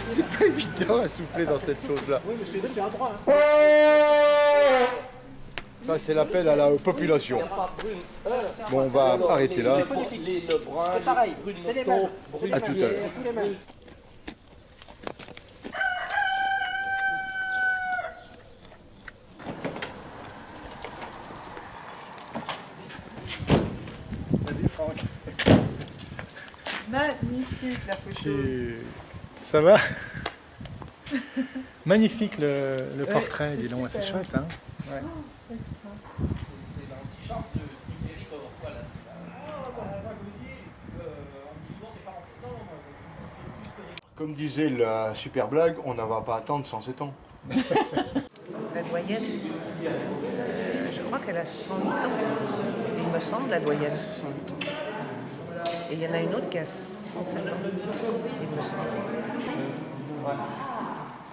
C'est pas évident à souffler dans cette chose-là. Oui, monsieur, tu as le droit. Hein. Ça, c'est l'appel à la population. Bon, on va arrêter là. C'est pareil, c'est les mêmes. À tout à l'heure. Tous les mêmes. Salut Franck. Magnifique la photo. Ça va? Magnifique le portrait, dis donc, c'est chouette. Hein, ouais. Comme disait la super blague, on n'en va pas attendre 107 ans. La doyenne, je crois qu'elle a 108 ans. Il me semble, la doyenne. Et il y en a une autre qui a 107 ans, il me semble.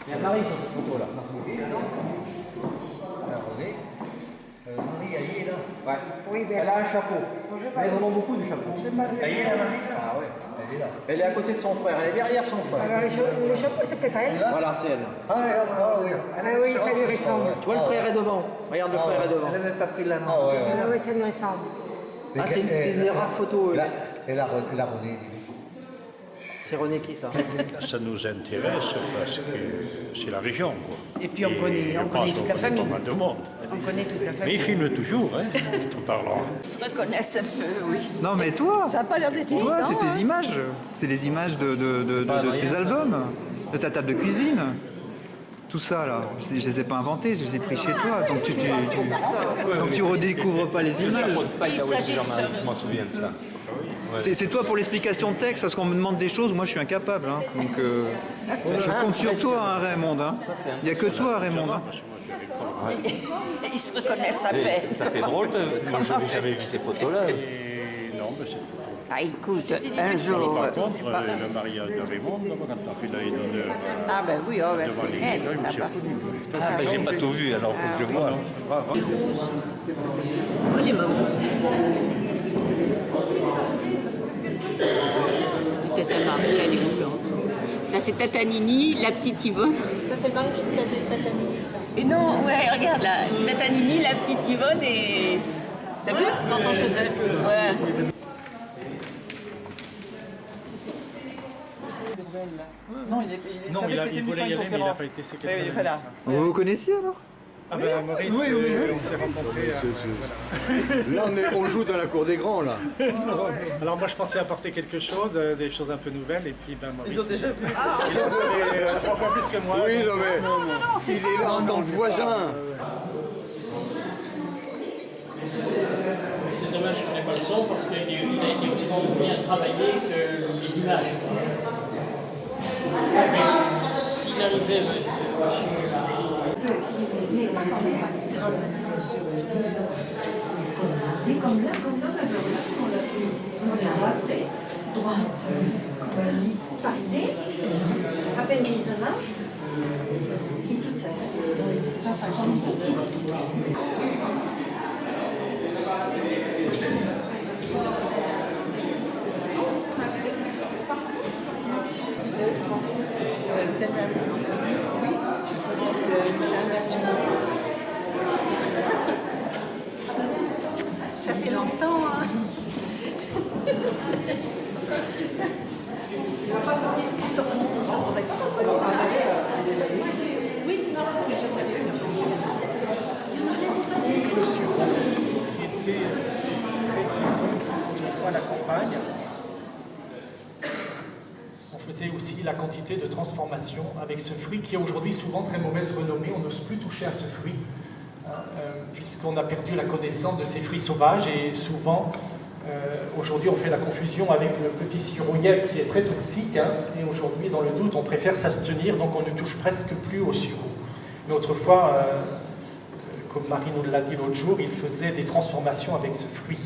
Il y a Marie sur cette photo là. Marie, elle est là. Ouais. Oui, elle a un chapeau. Elles en ont beaucoup du chapeau. Elle est là, Marie. Ah ouais, elle est là. Elle est à côté de son frère, elle est derrière son frère. Alors, le chapeau, c'est peut-être elle. Voilà, c'est elle. Ah oui, ça lui ressemble. Tu vois, le frère est devant. Regarde, le frère est devant. Elle n'avait pas pris la main. Ah oui, ça lui ressemble. Ah, c'est une des rares photos. Elle a René, dis. C'est René qui ça? Ça nous intéresse parce que c'est la région. Quoi. Et puis on connaît toute la famille. Pas mal de monde. On connaît toute la Mais famille. ils filment toujours, hein, tout en parlant. Ils se reconnaissent un peu, oui. Non mais toi, Ça n'a pas l'air d'être toi, c'est évident, tes images. C'est les images de tes albums, de ta table de cuisine. Tout ça là, je les ai pas inventés, je les ai pris chez toi. Donc tu redécouvres pas les images. Il s'agit de ça. Je m'en souviens de ça. C'est toi pour l'explication de texte, parce qu'on me demande des choses, moi je suis incapable. Hein. Donc je compte sur toi, hein, Raymond. Hein. Il n'y a que toi, Raymond. Hein. Ils se reconnaissent à peine. Ça fait drôle, moi je n'avais jamais vu ces photos-là. Non, mais c'est... Ah, écoute, un jour... Par contre, le mariage de Raymond, quand on a fait la d'honneur Ah ben oui, oh, ben devant c'est l'église, elle, là, je me suis là-bas. reconnu. Ah, ben, j'ai pas tout vu, alors faut que je vois. Les mamans. Tata Marie, elle est moulante. Ça, c'est Tata Nini, la petite Yvonne. Ça, c'est le mari de Tata Nini, ça. Et non, ouais, regarde là. Tata Nini, la petite Yvonne et. T'as vu? Tonton Joseph. Ouais. Non, Non, il voulait y aller, mais il n'a pas été séquestré. Vous vous connaissiez alors? Ah ben Maurice, on s'est rencontrés. Là, on joue dans la cour des grands, là. Alors moi je pensais apporter quelque chose, des choses un peu nouvelles, et puis ben Maurice... Ils ont déjà vu. Il en savait 3 fois plus que moi. Oui, non, mais il est là dans le voisin. C'est dommage qu'on n'ait pas le son parce qu'il a été aussi bien travaillé que les images. S'il arrivait, Comme là, on la droite, parité, à peine mise en art, et toute seule. Ça compte beaucoup. Ça fait longtemps, hein. Ça serait pas oui, tu m'as raison. Le sureau qui était très à la campagne. On faisait aussi la quantité de transformation avec ce fruit qui est aujourd'hui souvent très mauvaise renommée. On n'ose plus toucher à ce fruit puisqu'on a perdu la connaissance de ces fruits sauvages et souvent aujourd'hui on fait la confusion avec le petit siroyeb qui est très toxique et aujourd'hui dans le doute on préfère s'abstenir donc on ne touche presque plus au sirop. Mais autrefois, comme Marie nous l'a dit l'autre jour, il faisait des transformations avec ce fruit.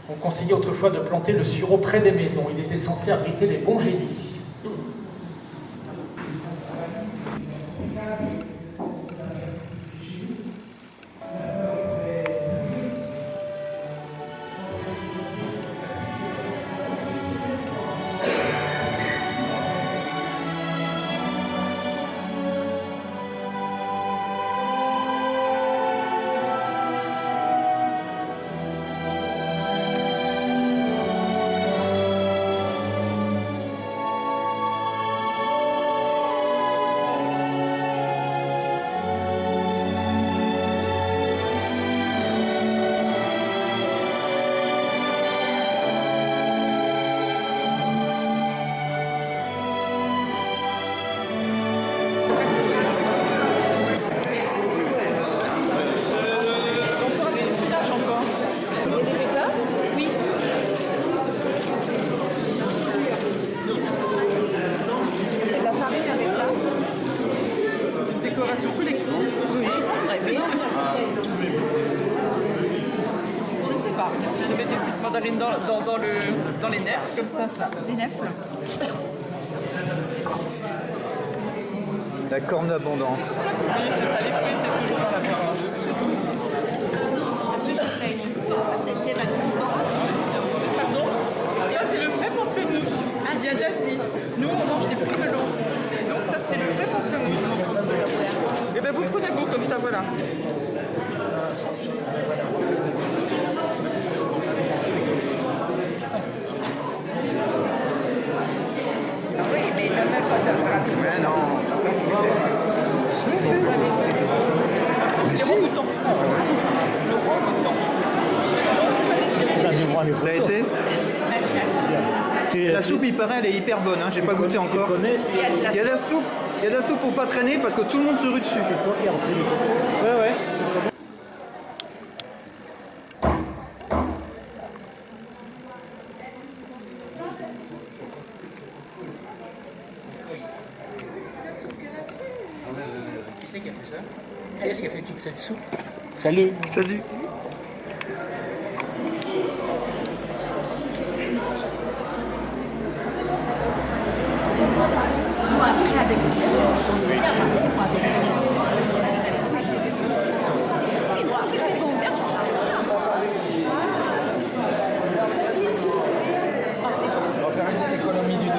On conseillait autrefois de planter le sureau près des maisons. Il était censé abriter les bons génies. farine dans les nefles, comme ça. Des nefles. La corne d'abondance. Oui, c'est ça, les fruits, c'est toujours dans la viande. Pardon? Ça, c'est le vrai pamplemousse. Qui vient d'Asie. Nous, on mange des fruits melons. Donc, ça, c'est le vrai pamplemousse. Et bien, vous prenez beau comme ça, voilà. Oui, mais ne me photographie. Mais non. Ça a été? La soupe, il paraît, elle est hyper bonne, hein. J'ai pas goûté encore. Il y a de la soupe. Il y a de la soupe pour pas traîner parce que tout le monde se rue dessus. Ouais, ouais. Qui c'est qui a fait ça? Qui est-ce qui a fait toute cette soupe? Salut. Salut. On va faire une économie d'une...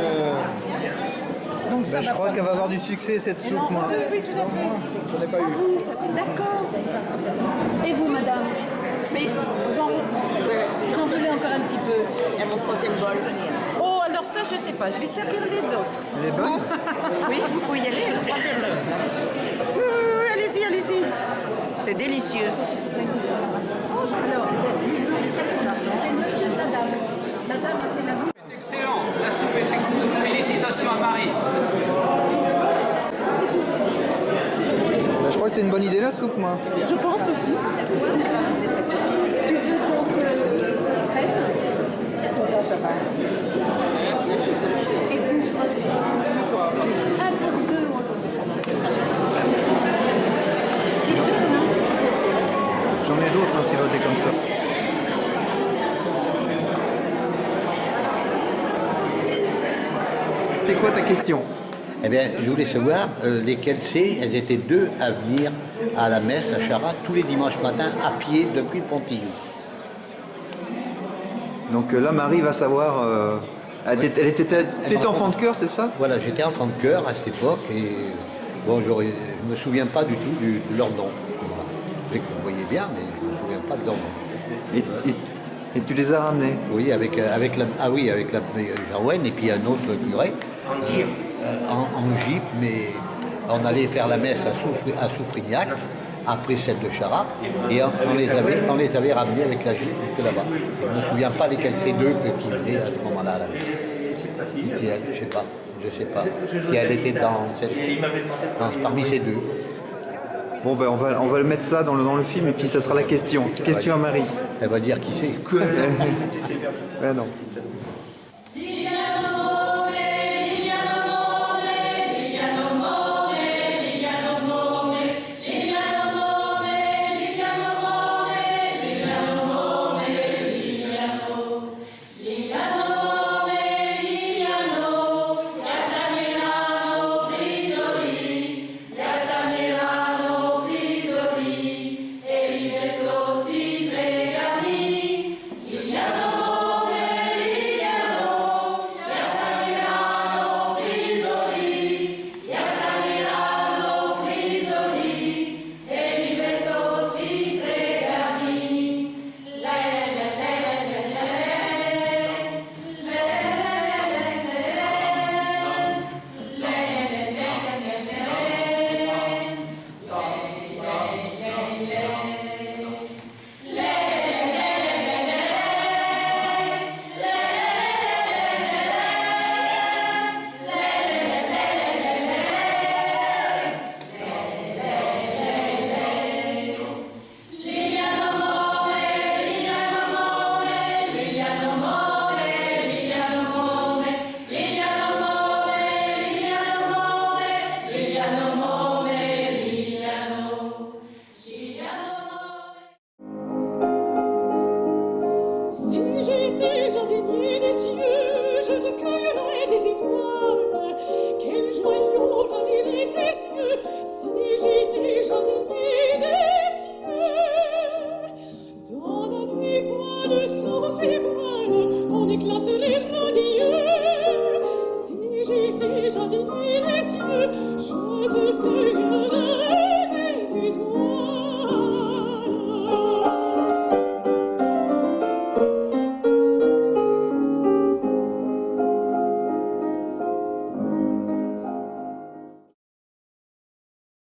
Je crois qu'elle va avoir du succès cette soupe, moi. Oui, tout à fait. J'en ai pas eu. D'accord. Et vous, madame? Mais j'en voulais encore un petit peu. Il y a mon troisième bol. Oh, alors ça, je sais pas. Je vais servir les autres. Elle est bonne? Oui, vous pouvez y aller. Le troisième bol. Oui, allez-y, allez-y. C'est délicieux. Alors, c'est monsieur et madame. Madame a fait la bouche. Excellent, la soupe est excellente. Félicitations à Marie. Je crois que c'était une bonne idée la soupe, moi. Je pense aussi. Tu veux qu'on te prenne? Comment ça va? Et puis, un pour deux. C'est deux, non? J'en ai d'autres, hein, si vous votez comme ça. C'est quoi ta question? Eh bien, je voulais savoir lesquelles c'est. Elles étaient deux à venir à la messe à Chara tous les dimanches matins à pied depuis Pontillou. Donc là, Marie va savoir. Elle était enfant de cœur, c'est ça? Voilà, j'étais enfant de cœur à cette époque et bon, je me souviens pas du tout de leur nom. Voilà. Je sais que vous voyez bien, mais je me souviens pas de leur nom. Et tu les as ramenés? Oui, avec la Jaouen et puis un autre curé. En Jeep, mais on allait faire la messe à Soufrignac, après celle de Chara, et on les avait ramenés avec la Jeep jusque là-bas. Je ne me souviens pas lesquels ces deux qui venaient à ce moment-là à la messe. Dit-elle, je sais pas. Si elle était parmi ces deux. Bon, ben on va le mettre ça dans le film et puis ça sera la question. Question à Marie. Elle va dire qui c'est. Ben non. Io te cueillerais des étoiles. Quel joyau ravirait tes yeux si j'étais jardinier des cieux. Dans la nuit pâle sous ses voiles, ton éclat serait radieux si j'étais jardinier